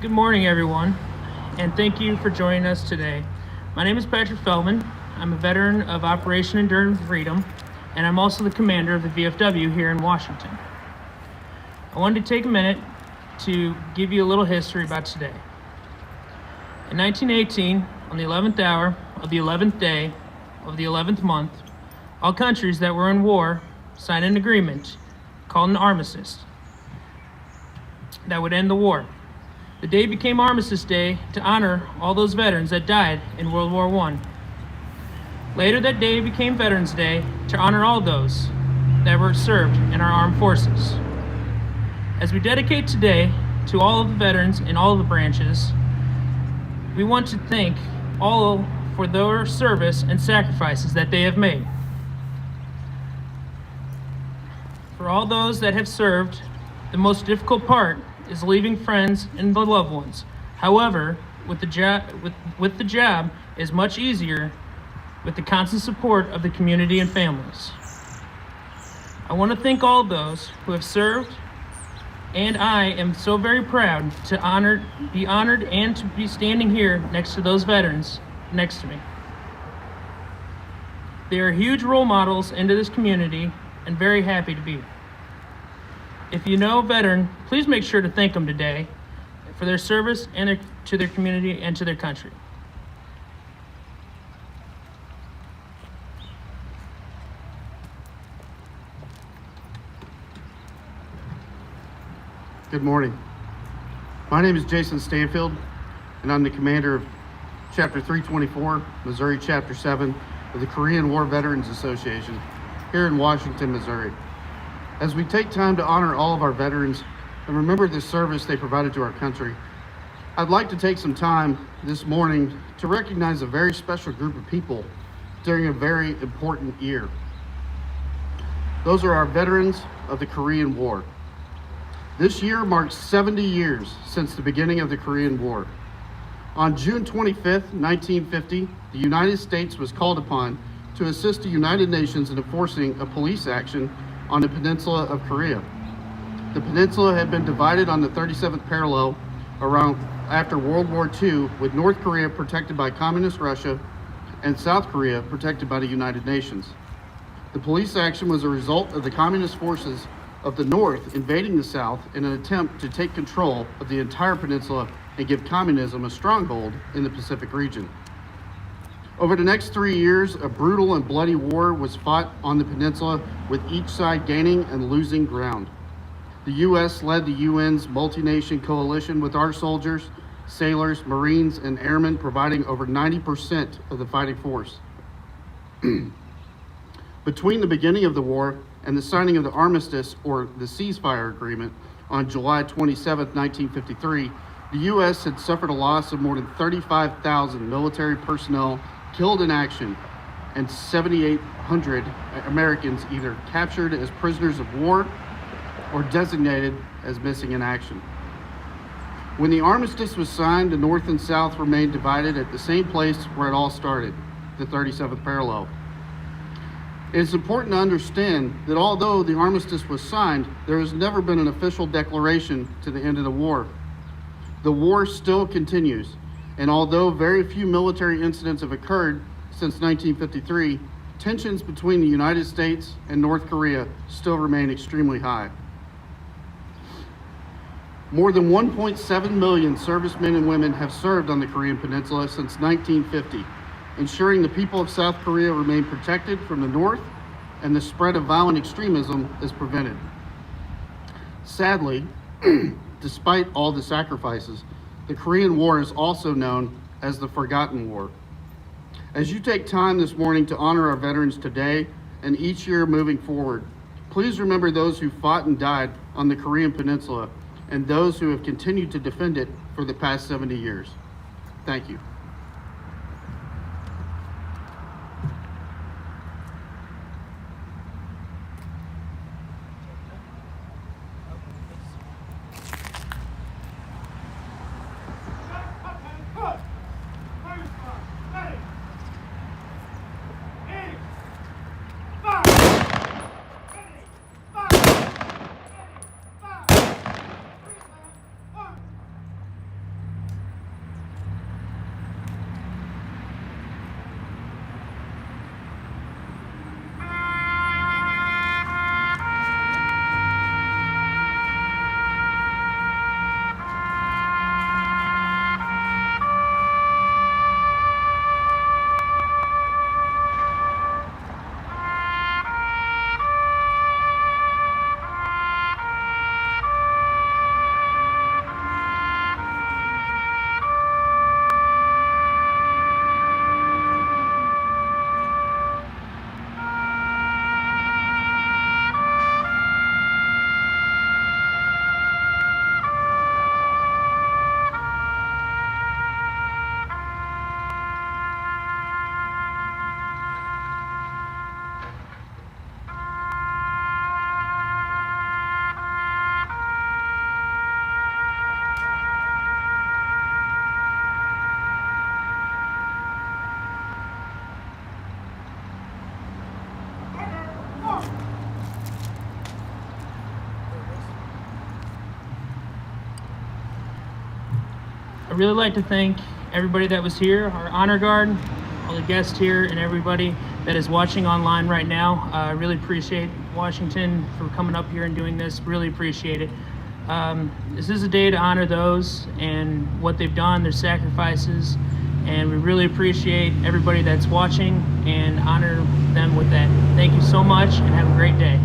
Good morning, everyone, and thank you for joining us today. My name is Patrick Feldman. I'm a veteran of Operation Enduring Freedom, and I'm also the commander of the VFW here in Washington. I wanted to take a minute to give you a little history about today. In 1918, on the 11th hour of the 11th day of the 11th month, all countries that were in war signed an agreement called an armistice that would end the war. The day became Armistice Day to honor all those veterans that died in World War I. Later that day became Veterans Day to honor all those that were served in our armed forces. As we dedicate today to all of the veterans in all of the branches, we want to thank all for their service and sacrifices that they have made. For all those that have served, the most difficult part is leaving friends and the loved ones. However, with the job is much easier with the constant support of the community and families. I want to thank all those who have served, and I am so very proud to be honored and to be standing here next to those veterans next to me. They are huge role models into this community and very happy to be. If you know a veteran, please make sure to thank them today for their service and to their community and to their country. Good morning. My name is Jason Stanfield, and I'm the commander of Chapter 324, Missouri Chapter 7 of the Korean War Veterans Association here in Washington, Missouri. As we take time to honor all of our veterans and remember the service they provided to our country, I'd like to take some time this morning to recognize a very special group of people during a very important year. Those are our veterans of the Korean War. This year marks 70 years since the beginning of the Korean War. On June 25th, 1950, the United States was called upon to assist the United Nations in enforcing a police action on the peninsula of Korea. The peninsula had been divided on the 37th parallel around after World War II, with North Korea protected by Communist Russia and South Korea protected by the United Nations. The police action was a result of the Communist forces of the North invading the South in an attempt to take control of the entire peninsula and give communism a stronghold in the Pacific region. Over the next 3 years, a brutal and bloody war was fought on the peninsula, with each side gaining and losing ground. The U.S. led the UN's multi-nation coalition, with our soldiers, sailors, Marines, and airmen providing over 90% of the fighting force. Between the beginning of the war and the signing of the armistice, or the ceasefire agreement, on July 27, 1953, the U.S. had suffered a loss of more than 35,000 military personnel killed in action, and 7,800 Americans either captured as prisoners of war or designated as missing in action. When the armistice was signed, the North and South remained divided at the same place where it all started, the 37th parallel. It is important to understand that although the armistice was signed, there has never been an official declaration to the end of the war. The war still continues, and although very few military incidents have occurred since 1953, tensions between the United States and North Korea still remain extremely high. More than 1.7 million servicemen and women have served on the Korean Peninsula since 1950, ensuring the people of South Korea remain protected from the North and the spread of violent extremism is prevented. Sadly, despite all the sacrifices, the Korean War is also known as the Forgotten War. As you take time this morning to honor our veterans today and each year moving forward, please remember those who fought and died on the Korean Peninsula and those who have continued to defend it for the past 70 years. Thank you. I'd really like to thank everybody that was here, our honor guard, all the guests here, and everybody that is watching online right now. I really appreciate Washington for coming up here and doing this. Really appreciate it. This is a day to honor those and what they've done, their sacrifices, and we really appreciate everybody that's watching and honor them with that. Thank you so much and have a great day.